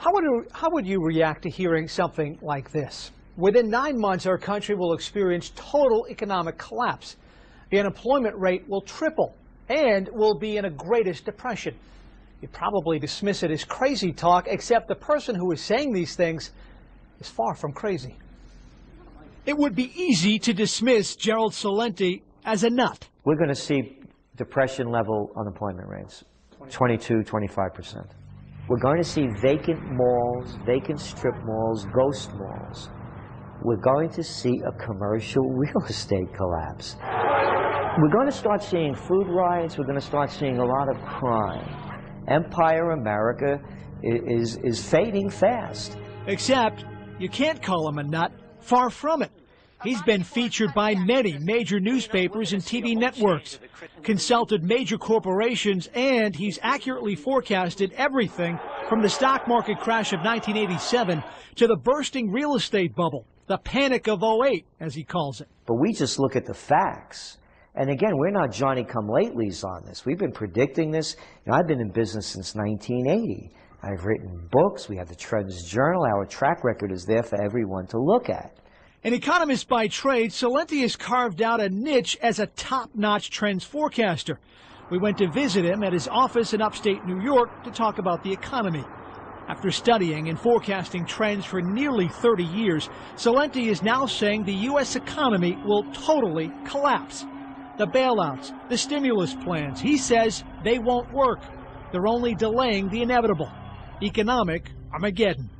How would you react to hearing something like this? Within 9 months, our country will experience total economic collapse. The unemployment rate will triple, and we'll be in a greatest depression. You'd probably dismiss it as crazy talk, except the person who is saying these things is far from crazy. It would be easy to dismiss Gerald Celente as a nut. We're going to see depression-level unemployment rates, 22, 25%. We're going to see vacant malls, vacant strip malls, ghost malls. We're going to see a commercial real estate collapse. We're going to start seeing food riots. We're going to start seeing a lot of crime. Empire America is fading fast. Except you can't call him a nut. Far from it. He's been featured by many major newspapers and TV networks, consulted major corporations, and he's accurately forecasted everything from the stock market crash of 1987 to the bursting real estate bubble, the panic of '08, as he calls it. But we just look at the facts. And again, we're not Johnny-come-latelys on this. We've been predicting this. I've been in business since 1980. I've written books. We have the Trends Journal. Our track record is there for everyone to look at. An economist by trade, Celente has carved out a niche as a top-notch trends forecaster. We went to visit him at his office in upstate New York to talk about the economy. After studying and forecasting trends for nearly 30 years, Celente is now saying the U.S. economy will totally collapse. The bailouts, the stimulus plans, he says they won't work. They're only delaying the inevitable. Economic Armageddon.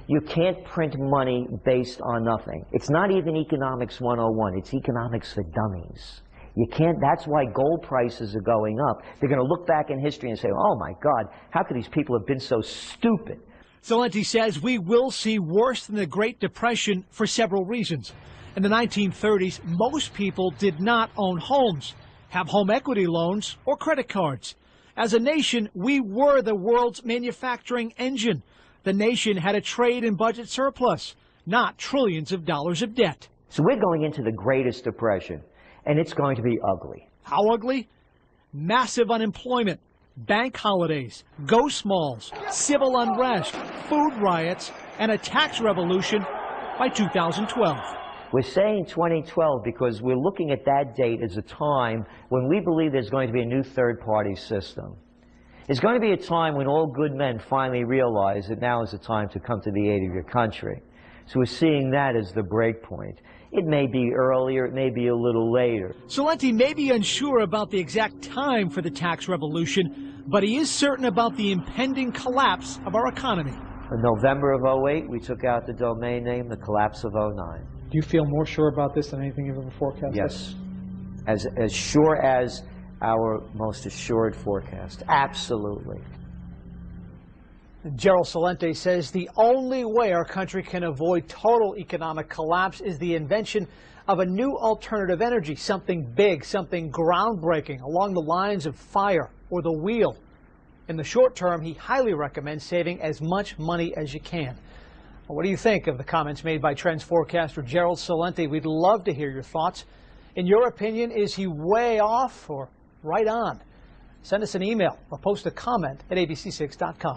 You can't print money based on nothing. It's not even economics 101. It's economics for dummies. You can't. That's why gold prices are going up. They're going to look back in history and say, oh my God, how could these people have been so stupid? Celente says we will see worse than the Great Depression for several reasons. In the 1930s, most people did not own homes, have home equity loans, or credit cards. As a nation, we were the world's manufacturing engine. The nation had a trade and budget surplus, not trillions of dollars of debt. So we're going into the greatest depression, and it's going to be ugly. How ugly? Massive unemployment, bank holidays, ghost malls, civil unrest, food riots, and a tax revolution by 2012. We're saying 2012 because we're looking at that date as a time when we believe there's going to be a new third-party system. It's going to be a time when all good men finally realize that now is the time to come to the aid of your country. So we're seeing that as the break point. It may be earlier, it may be a little later. Celente may be unsure about the exact time for the tax revolution, but he is certain about the impending collapse of our economy. In November of '08, we took out the domain name, the collapse of '09. Do you feel more sure about this than anything you've ever forecasted? Yes. As sure as our most assured forecast. Absolutely. Gerald Celente says the only way our country can avoid total economic collapse is the invention of a new alternative energy, something big, something groundbreaking along the lines of fire or the wheel. In the short term, he highly recommends saving as much money as you can. Well, what do you think of the comments made by trends forecaster Gerald Celente? We'd love to hear your thoughts. In your opinion, is he way off or right on? Send us an email or post a comment at abc6.com.